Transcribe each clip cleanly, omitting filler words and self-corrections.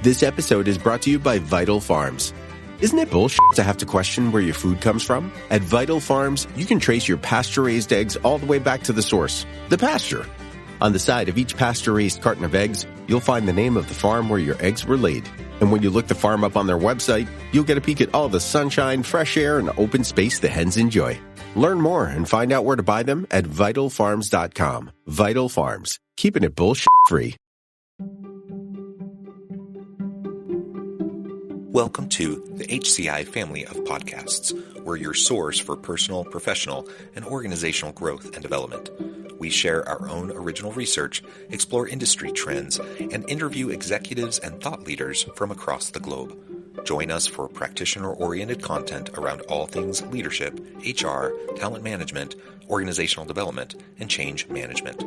This episode is brought to you by Vital Farms. Isn't it bullshit to have to question where your food comes from? At Vital Farms, you can trace your pasture-raised eggs all the way back to the source, the pasture. On the side of each pasture-raised carton of eggs, you'll find the name of the farm where your eggs were laid. And when you look the farm up on their website, you'll get a peek at all the sunshine, fresh air, and open space the hens enjoy. Learn more and find out where to buy them at vitalfarms.com. Vital Farms, keeping it bullshit-free. Welcome to the HCI family of podcasts. We're your source for personal, professional, and organizational growth and development. We share our own original research, explore industry trends, and interview executives and thought leaders from across the globe. Join us for practitioner-oriented content around all things leadership, HR, talent management, organizational development, and change management.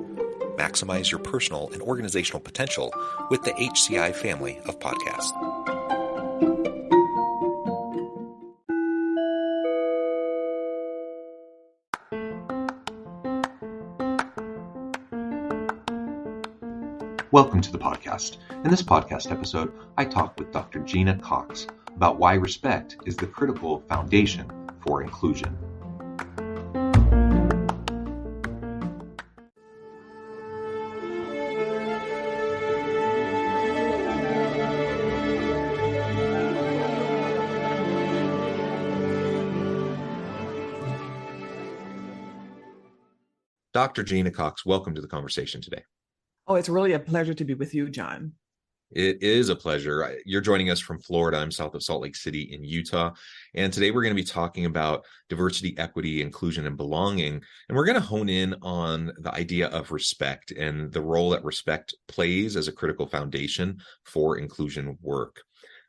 Maximize your personal and organizational potential with the HCI family of podcasts. Welcome to the podcast. In this podcast episode, I talk with Dr. Gena Cox about why respect is the critical foundation for inclusion. Dr. Gena Cox, welcome to the conversation today. Oh, it's really a pleasure to be with you, John. It is a pleasure. You're joining us from Florida. I'm south of Salt Lake City in Utah. And today we're going to be talking about diversity, equity, inclusion, and belonging. And we're going to hone in on the idea of respect and the role that respect plays as a critical foundation for inclusion work.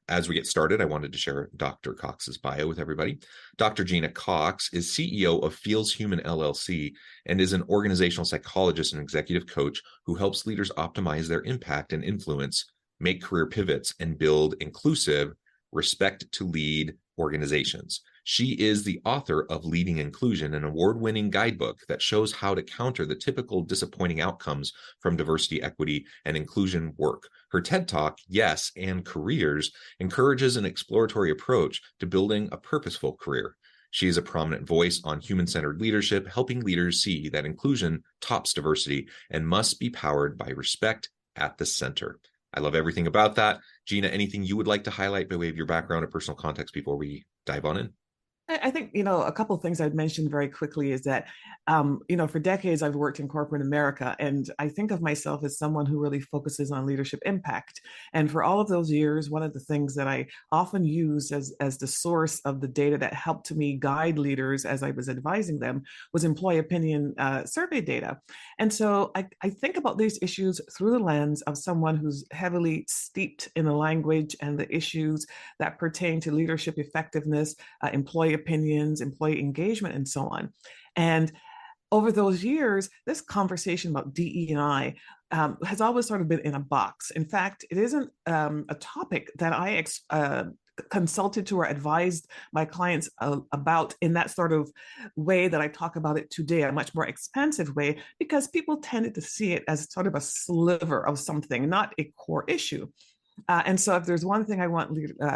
As we get started, I wanted to share Dr. Cox's bio with everybody. Dr. Gena Cox is CEO of Feels Human LLC and is an organizational psychologist and executive coach who helps leaders optimize their impact and influence, make career pivots, and build inclusive, respect to lead organizations. She is the author of Leading Inclusion, an award-winning guidebook that shows how to counter the typical disappointing outcomes from diversity, equity, and inclusion work. Her TED Talk, Yes and Careers, encourages an exploratory approach to building a purposeful career. She is a prominent voice on human-centered leadership, helping leaders see that inclusion tops diversity and must be powered by respect at the center. I love everything about that. Gena, anything you would like to highlight by way of your background or personal context before we dive on in? I think, a couple of things I'd mention very quickly is that, for decades I've worked in corporate America, and I think of myself as someone who really focuses on leadership impact. And for all of those years, one of the things that I often use as the source of the data that helped me guide leaders as I was advising them was employee opinion survey data. And so I think about these issues through the lens of someone who's heavily steeped in the language and the issues that pertain to leadership effectiveness, employee opinions, employee engagement, and so on. And over those years, this conversation about DE&I has always sort of been in a box. In fact, it isn't a topic that I consulted to or advised my clients about in that sort of way that I talk about it today, a much more expansive way, because people tended to see it as sort of a sliver of something, not a core issue. And so if there's one thing I want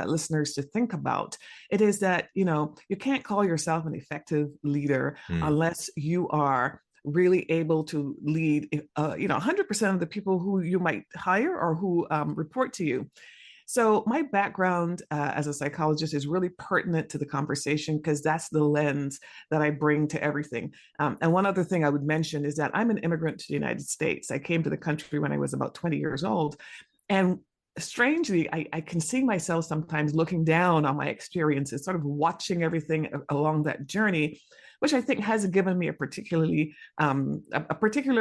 listeners to think about, it is that, you can't call yourself an effective leader unless you are really able to lead, 100% of the people who you might hire or who report to you. So my background as a psychologist is really pertinent to the conversation because that's the lens that I bring to everything. And one other thing I would mention is that I'm an immigrant to the United States. I came to the country when I was about 20 years old. And strangely, I can see myself sometimes looking down on my experiences, sort of watching everything along that journey, which I think has given me a particular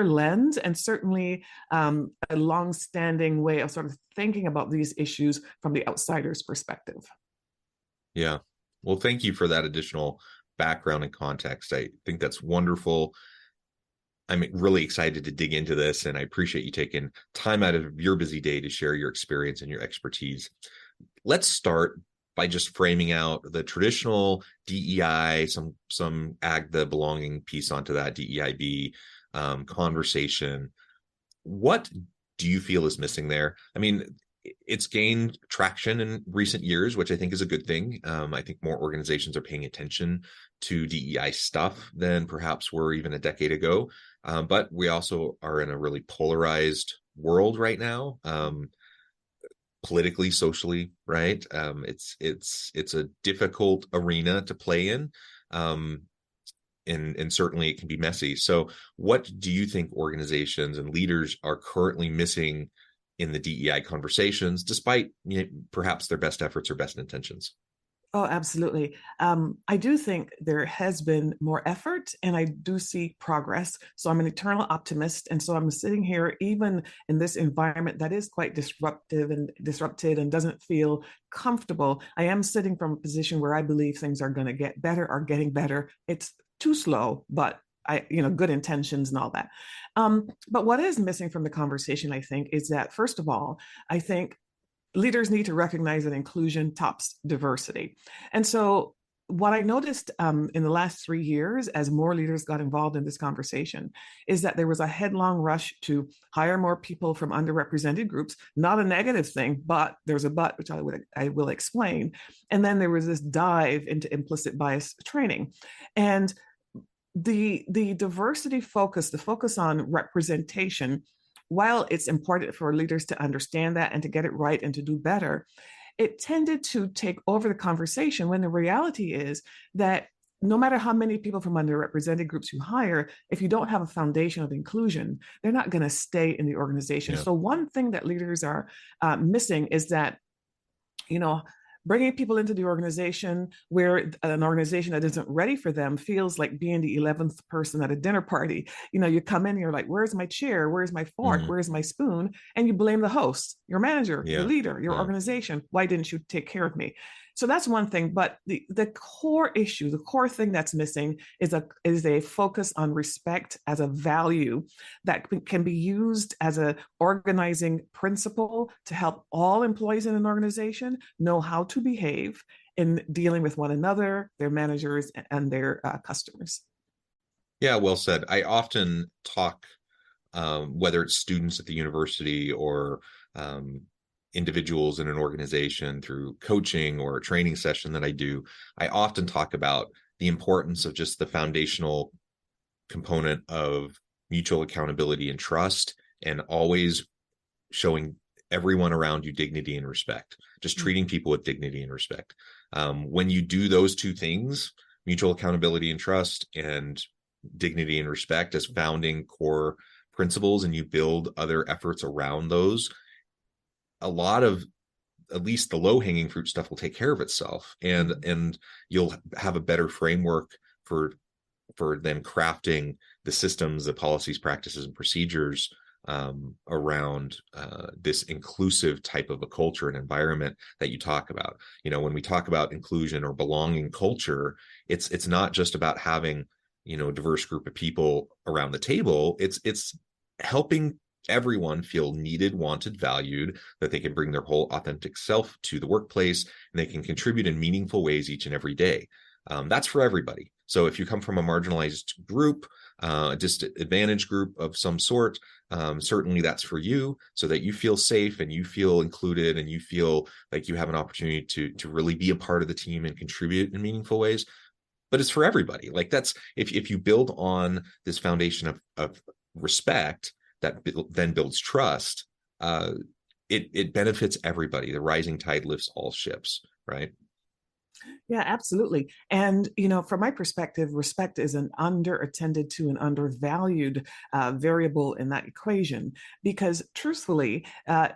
lens and certainly a long-standing way of sort of thinking about these issues from the outsider's perspective. Yeah. Well, thank you for that additional background and context. I think that's wonderful. I'm really excited to dig into this, and I appreciate you taking time out of your busy day to share your experience and your expertise. Let's start by just framing out the traditional DEI, some add the belonging piece onto that, DEIB conversation. What do you feel is missing there? I mean, it's gained traction in recent years, which I think is a good thing. I think more organizations are paying attention to DEI stuff than perhaps were even a decade ago. But we also are in a really polarized world right now, politically, socially, right? It's a difficult arena to play in. And certainly it can be messy. So what do you think organizations and leaders are currently missing in the DEI conversations, despite perhaps their best efforts or best intentions? Oh, absolutely. I do think there has been more effort and I do see progress. So I'm an eternal optimist. And so I'm sitting here, even in this environment that is quite disruptive and disrupted and doesn't feel comfortable. I am sitting from a position where I believe things are going to get better, are getting better. It's too slow, but good intentions and all that. But what is missing from the conversation, I think, is that, first of all, I think leaders need to recognize that inclusion tops diversity. And so what I noticed in the last 3 years, as more leaders got involved in this conversation, is that there was a headlong rush to hire more people from underrepresented groups. Not a negative thing, but there's a but, which I will explain. And then there was this dive into implicit bias training. And the diversity focus, the focus on representation, while it's important for leaders to understand that and to get it right and to do better, it tended to take over the conversation when the reality is that no matter how many people from underrepresented groups you hire, if you don't have a foundation of inclusion, they're not going to stay in the organization. Yeah. So one thing that leaders are missing is that, bringing people into the organization where an organization that isn't ready for them feels like being the 11th person at a dinner party. You come in and you're like, where's my chair? Where's my fork? Where's my spoon? And you blame the host, your manager, your leader, your organization. Why didn't you take care of me? So that's one thing. But the core issue, the core thing that's missing is a focus on respect as a value that can be used as an organizing principle to help all employees in an organization know how to behave in dealing with one another, their managers, and their customers. Yeah, well said. I often talk, whether it's students at the university or individuals in an organization through coaching or a training session that I do, I often talk about the importance of just the foundational component of mutual accountability and trust, and always showing everyone around you dignity and respect, just treating people with dignity and respect. When you do those two things, mutual accountability and trust and dignity and respect as founding core principles, and you build other efforts around those, a lot of, at least the low-hanging fruit stuff, will take care of itself, and you'll have a better framework for them crafting the systems, the policies, practices, and procedures around this inclusive type of a culture and environment that you talk about. When we talk about inclusion or belonging culture, it's not just about having a diverse group of people around the table. It's helping everyone feel needed, wanted, valued, that they can bring their whole authentic self to the workplace, and they can contribute in meaningful ways each and every day. That's for everybody. So if you come from a marginalized group, a disadvantaged group of some sort, certainly that's for you, so that you feel safe and you feel included and you feel like you have an opportunity to really be a part of the team and contribute in meaningful ways. But it's for everybody. Like, that's, if you build on this foundation of respect that then builds trust, it benefits everybody. The rising tide lifts all ships, right? Yeah, absolutely. And, from my perspective, respect is an underattended to and undervalued variable in that equation, because truthfully,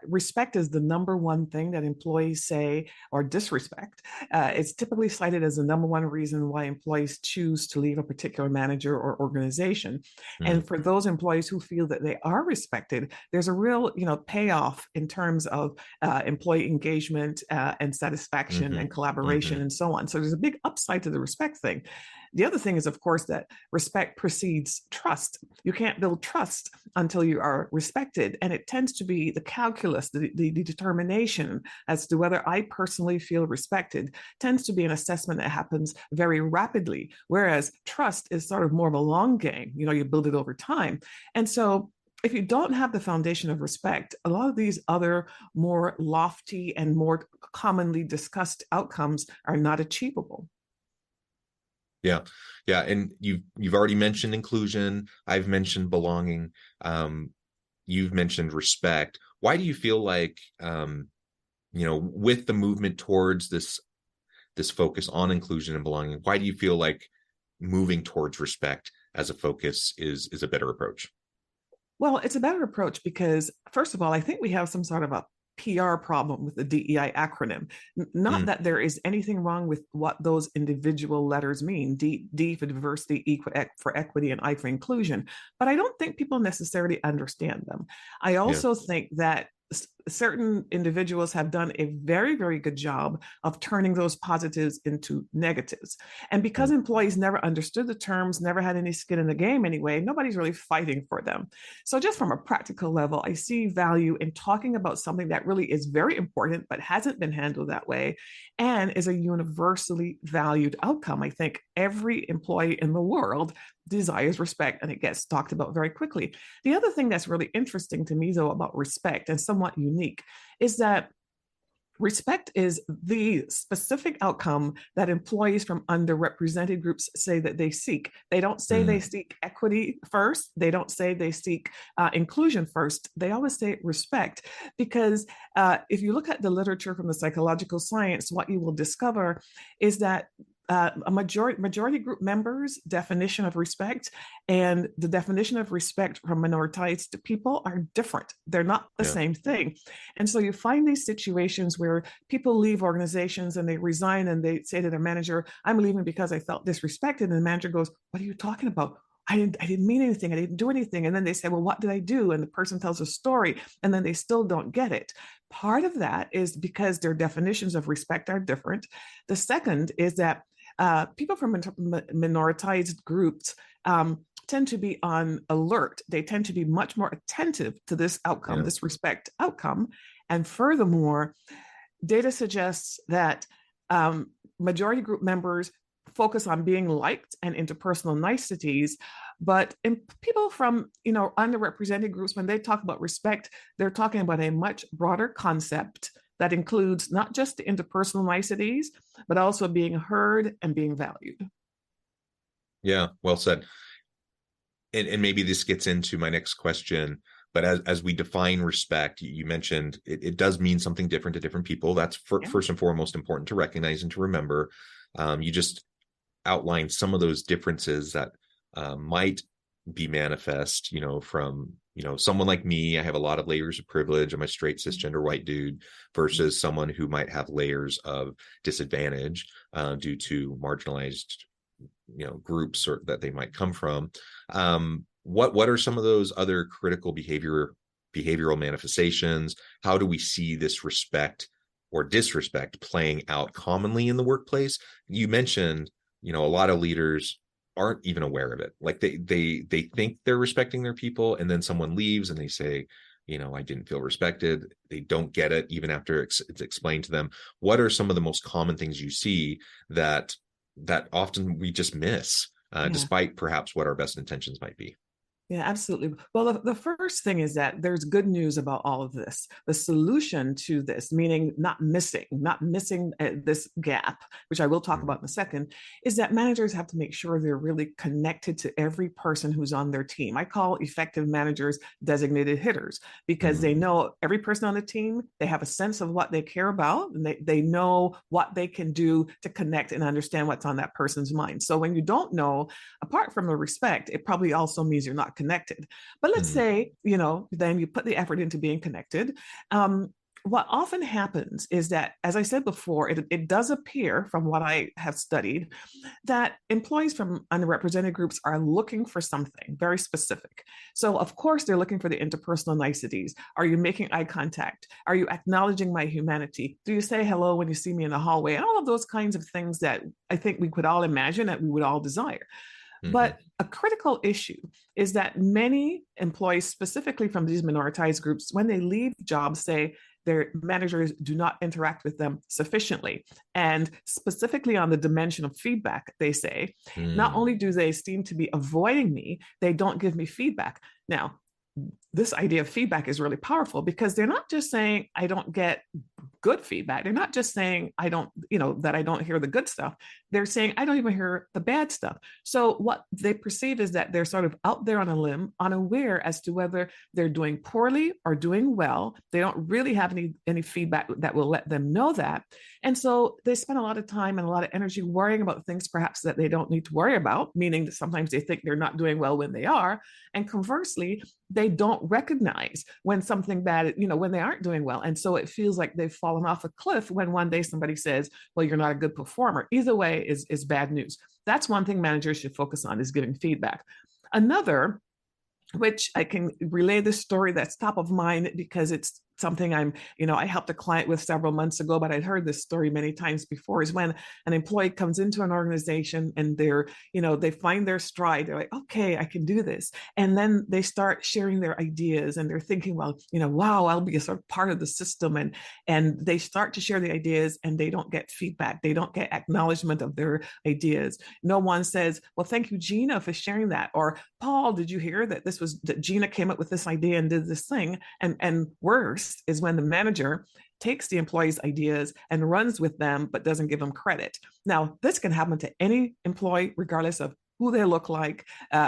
respect is the number one thing that employees say, or disrespect. It's typically cited as the number one reason why employees choose to leave a particular manager or organization. And for those employees who feel that they are respected, there's a real, payoff in terms of employee engagement and satisfaction and collaboration and so on. So there's a big upside to the respect thing. The other thing is, of course, that respect precedes trust. You can't build trust until you are respected. And it tends to be the calculus, the determination as to whether I personally feel respected tends to be an assessment that happens very rapidly. Whereas trust is sort of more of a long game. You build it over time. And so if you don't have the foundation of respect, a lot of these other more lofty and more commonly discussed outcomes are not achievable. Yeah. Yeah. And you've already mentioned inclusion. I've mentioned belonging. You've mentioned respect. Why do you feel like with the movement towards this focus on inclusion and belonging, why do you feel like moving towards respect as a focus is a better approach? Well, it's a better approach because, first of all, I think we have some sort of a PR problem with the DEI acronym. Not that there is anything wrong with what those individual letters mean, D for diversity, E for equity, and I for inclusion, but I don't think people necessarily understand them. I also think that certain individuals have done a very, very good job of turning those positives into negatives. And because employees never understood the terms, never had any skin in the game anyway, nobody's really fighting for them. So just from a practical level, I see value in talking about something that really is very important, but hasn't been handled that way and is a universally valued outcome. I think every employee in the world desires respect, and it gets talked about very quickly. The other thing that's really interesting to me, though, about respect and somewhat unique is that respect is the specific outcome that employees from underrepresented groups say that they seek. They don't say they seek equity first. They don't say they seek inclusion first. They always say respect, because if you look at the literature from the psychological science, what you will discover is that a majority group members' definition of respect and the definition of respect from minoritized people are different. They're not the same thing. And so you find these situations where people leave organizations and they resign and they say to their manager, I'm leaving because I felt disrespected. And the manager goes, what are you talking about? I didn't mean anything. I didn't do anything. And then they say, well, what did I do? And the person tells a story and then they still don't get it. Part of that is because their definitions of respect are different. The second is that people from minoritized groups tend to be on alert. They tend to be much more attentive to this outcome, this respect outcome. And furthermore, data suggests that majority group members focus on being liked and interpersonal niceties, but in people from underrepresented groups, when they talk about respect, they're talking about a much broader concept that includes not just the interpersonal niceties, but also being heard and being valued. Yeah, well said. And maybe this gets into my next question, but as we define respect, you mentioned it does mean something different to different people. That's first and foremost important to recognize and to remember. You just outlined some of those differences that might be manifest, from someone like me. I have a lot of layers of privilege. I'm a straight cisgender white dude versus someone who might have layers of disadvantage due to marginalized groups or that they might come from. What are some of those other critical behavioral manifestations? How do we see this respect or disrespect playing out commonly in the workplace? You mentioned a lot of leaders aren't even aware of it. Like they think they're respecting their people, and then someone leaves and they say, I didn't feel respected. They don't get it even after it's explained to them. What are some of the most common things you see that often we just miss, despite perhaps what our best intentions might be? Yeah, absolutely. Well, the first thing is that there's good news about all of this. The solution to this, meaning not missing this gap, which I will talk about in a second, is that managers have to make sure they're really connected to every person who's on their team. I call effective managers designated hitters, because they know every person on the team, they have a sense of what they care about, and they know what they can do to connect and understand what's on that person's mind. So when you don't know, apart from the respect, it probably also means you're not connected. But let's say, then you put the effort into being connected. What often happens is that, as I said before, it does appear from what I have studied that employees from underrepresented groups are looking for something very specific. So, of course, they're looking for the interpersonal niceties. Are you making eye contact? Are you acknowledging my humanity? Do you say hello when you see me in the hallway? And all of those kinds of things that I think we could all imagine that we would all desire. But a critical issue is that many employees, specifically from these minoritized groups, when they leave jobs, say their managers do not interact with them sufficiently. And specifically on the dimension of feedback, they say, not only do they seem to be avoiding me, they don't give me feedback. Now, this idea of feedback is really powerful, because they're not just saying, I don't get good feedback. They're not just saying, I don't, that I don't hear the good stuff. They're saying, I don't even hear the bad stuff. So what they perceive is that they're sort of out there on a limb, unaware as to whether they're doing poorly or doing well. They don't really have any feedback that will let them know that. And so they spend a lot of time and a lot of energy worrying about things perhaps that they don't need to worry about, meaning that sometimes they think they're not doing well when they are. And conversely, they don't recognize when something bad, when they aren't doing well. And so it feels like they've fallen off a cliff when one day somebody says, well, you're not a good performer. Either way is bad news. That's one thing managers should focus on, is giving feedback. Another, which I can relay this story that's top of mind because it's something I helped a client with several months ago, but I'd heard this story many times before, is when an employee comes into an organization and they find their stride. They're like, okay, I can do this. And then they start sharing their ideas and they're thinking, well, wow, I'll be a sort of part of the system. And they start to share the ideas and they don't get feedback. They don't get acknowledgement of their ideas. No one says, well, thank you, Gena, for sharing that. Or, Paul, did you hear that that Gena came up with this idea and did this thing? And worse is when the manager takes the employee's ideas and runs with them, but doesn't give them credit. Now, this can happen to any employee, regardless of who they look like,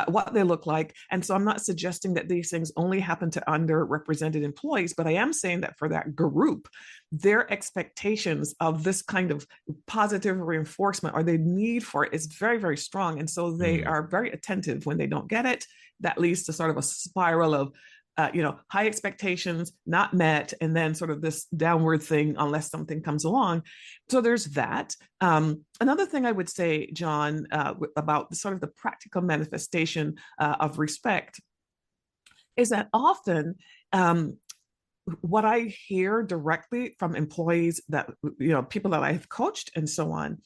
what they look like. And so I'm not suggesting that these things only happen to underrepresented employees, but I am saying that for that group, their expectations of this kind of positive reinforcement, or the need for it, is very, very strong. And so they are very attentive when they don't get it. That leads to sort of a spiral of high expectations not met, and then sort of this downward thing unless something comes along. So there's that. Another thing I would say, John, about sort of the practical manifestation of respect is that often what I hear directly from employees that, people that I've coached and so on,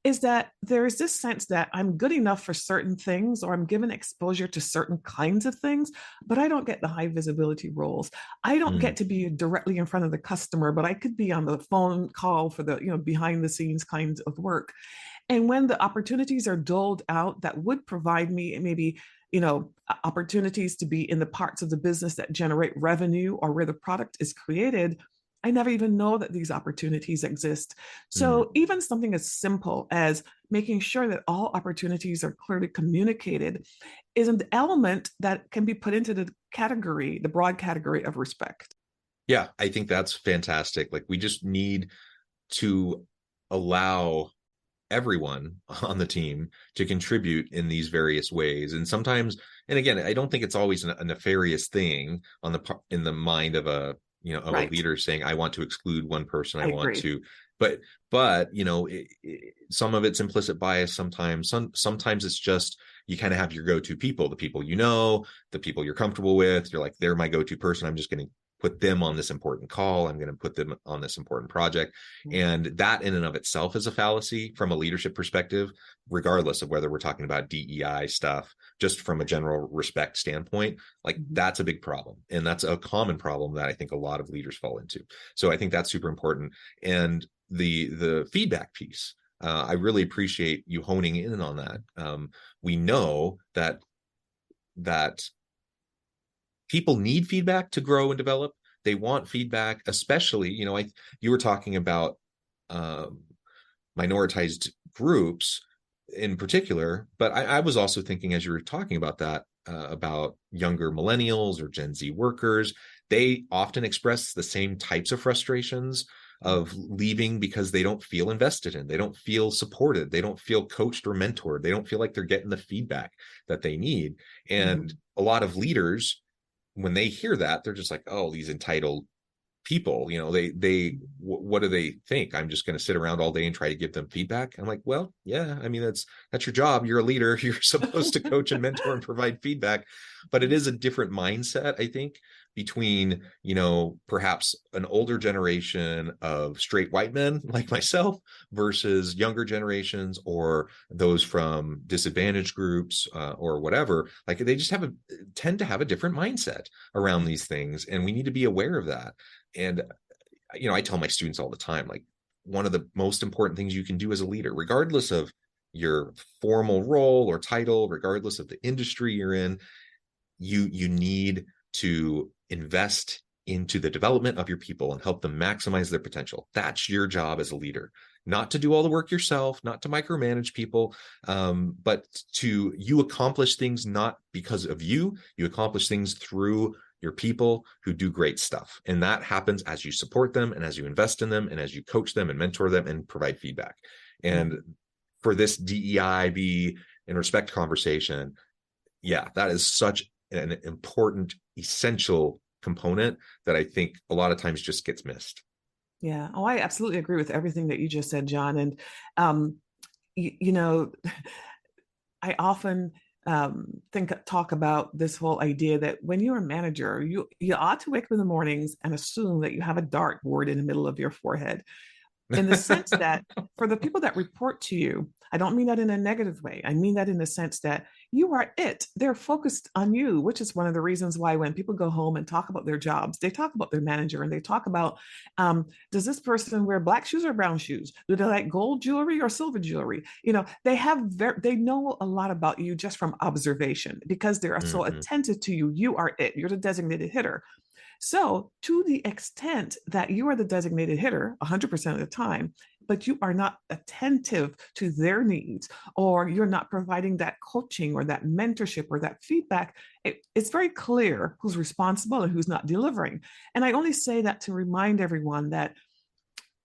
is that there is this sense that I'm good enough for certain things, or I'm given exposure to certain kinds of things, but I don't get the high visibility roles. I don't get to be directly in front of the customer, but I could be on the phone call for the, behind the scenes kinds of work. And when the opportunities are doled out that would provide me maybe, opportunities to be in the parts of the business that generate revenue or where the product is created, I never even know that these opportunities exist. So even something as simple as making sure that all opportunities are clearly communicated is an element that can be put into the broad category of respect. Yeah, I think that's fantastic. Like, we just need to allow everyone on the team to contribute in these various ways. And sometimes, and again, I don't think it's always a nefarious thing in the mind of a Right. a leader saying, I want to exclude one person. I want agree. to, but some of it's implicit bias. Sometimes it's just, you kind of have your go-to people, the people the people you're comfortable with. You're like, they're my go-to person. I'm just going to put them on this important call. I'm going to put them on this important project. And that in and of itself is a fallacy from a leadership perspective, regardless of whether we're talking about DEI stuff, just from a general respect standpoint. Like, that's a big problem. And that's a common problem that I think a lot of leaders fall into. So I think that's super important. And the feedback piece, I really appreciate you honing in on that. We know that people need feedback to grow and develop. They want feedback, especially, you were talking about minoritized groups in particular, but I was also thinking, as you were talking about that, about younger millennials or Gen Z workers. They often express the same types of frustrations of leaving because they don't feel invested in, they don't feel supported, they don't feel coached or mentored, they don't feel like they're getting the feedback that they need. And a lot of leaders, when they hear that, they're just like, oh, these entitled people, what do they think? I'm just going to sit around all day and try to give them feedback? I'm like, well, yeah, I mean, that's your job. You're a leader. You're supposed to coach and mentor and provide feedback. But it is a different mindset, I think, between, perhaps an older generation of straight white men like myself versus younger generations or those from disadvantaged groups or whatever. Like, they just tend to have a different mindset around these things. And we need to be aware of that. And, I tell my students all the time, like, one of the most important things you can do as a leader, regardless of your formal role or title, regardless of the industry you're in, you need to invest into the development of your people and help them maximize their potential. That's your job as a leader. Not to do all the work yourself, not to micromanage people, but you accomplish things not because of you. You accomplish things through your people who do great stuff. And that happens as you support them and as you invest in them and as you coach them and mentor them and provide feedback. And for this DEIB and respect conversation, yeah, that is such an important, essential component that I think a lot of times just gets missed. Yeah. Oh, I absolutely agree with everything that you just said, John. And, I often talk about this whole idea that when you're a manager, you ought to wake up in the mornings and assume that you have a dartboard in the middle of your forehead. In the sense that for the people that report to you, I don't mean that in a negative way. I mean that in the sense that you are it. They're focused on you, which is one of the reasons why when people go home and talk about their jobs, they talk about their manager and they talk about, does this person wear black shoes or brown shoes? Do they like gold jewelry or silver jewelry? They know a lot about you just from observation because they are so attentive to you. You are it. You're the designated hitter. So to the extent that you are the designated hitter 100% of the time, but you are not attentive to their needs, or you're not providing that coaching or that mentorship or that feedback, it's very clear who's responsible and who's not delivering. And I only say that to remind everyone that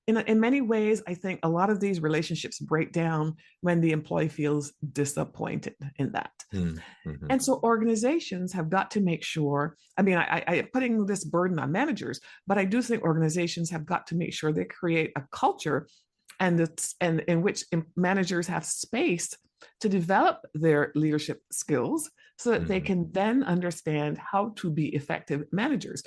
in many ways, I think a lot of these relationships break down when the employee feels disappointed in that. Mm-hmm. And so organizations have got to make sure, I putting this burden on managers, but I do think organizations have got to make sure they create a culture and in which managers have space to develop their leadership skills so that they can then understand how to be effective managers.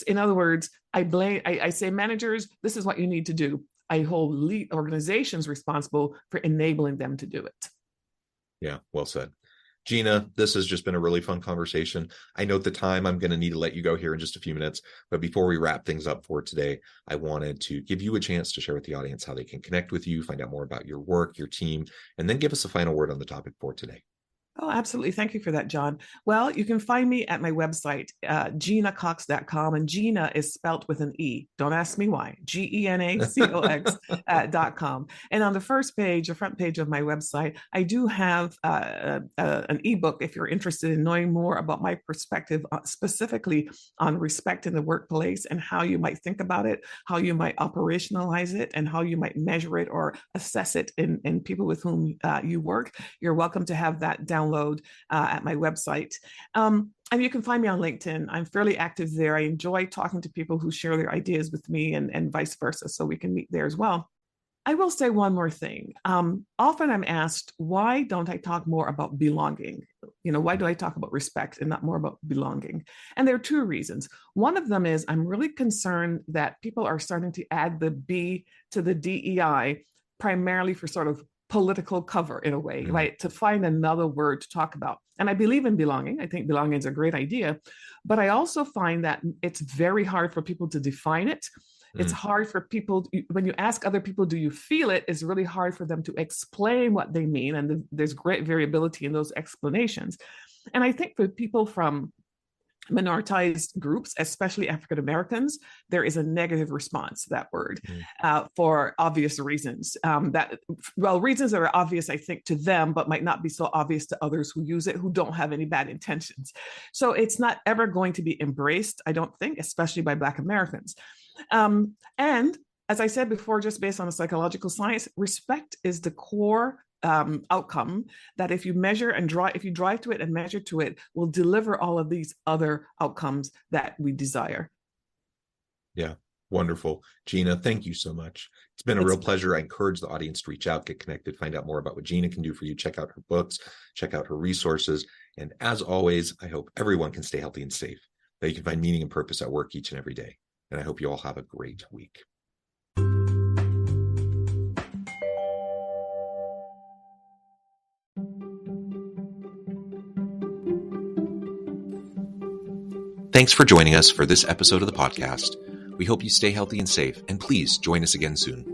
In other words, I say, managers, this is what you need to do. I hold organizations responsible for enabling them to do it. Yeah, well said. Gena, this has just been a really fun conversation. I know at the time I'm going to need to let you go here in just a few minutes, but before we wrap things up for today, I wanted to give you a chance to share with the audience how they can connect with you, find out more about your work, your team, and then give us a final word on the topic for today. Oh, absolutely. Thank you for that, John. Well, you can find me at my website, genacox.com, and Gena is spelt with an E. Don't ask me why. GenaCox.com. And on the front page of my website, I do have an ebook if you're interested in knowing more about my perspective specifically on respect in the workplace and how you might think about it, how you might operationalize it, and how you might measure it or assess it in people with whom you work. You're welcome to have that download at my website. And you can find me on LinkedIn. I'm fairly active there. I enjoy talking to people who share their ideas with me and vice versa. So we can meet there as well. I will say one more thing. Often I'm asked, why don't I talk more about belonging? Why do I talk about respect and not more about belonging? And there are two reasons. One of them is I'm really concerned that people are starting to add the B to the DEI primarily for sort of political cover in a way, right? To find another word to talk about. And I believe in belonging. I think belonging is a great idea, but I also find that it's very hard for people to define it. It's hard for people, when you ask other people, do you feel it? It's really hard for them to explain what they mean. And there's great variability in those explanations. And I think for people from minoritized groups, especially African Americans, there is a negative response to that word for obvious reasons. Reasons that are obvious, I think, to them, but might not be so obvious to others who use it, who don't have any bad intentions. So it's not ever going to be embraced, I don't think, especially by Black Americans. And as I said before, just based on the psychological science, respect is the core outcome that if you drive to it and measure to it, will deliver all of these other outcomes that we desire. Yeah, wonderful. Gena, thank you so much. It's been a real pleasure. I encourage the audience to reach out, get connected, find out more about what Gena can do for you. Check out her books, check out her resources. And as always, I hope everyone can stay healthy and safe, that you can find meaning and purpose at work each and every day. And I hope you all have a great week. Thanks for joining us for this episode of the podcast. We hope you stay healthy and safe, and please join us again soon.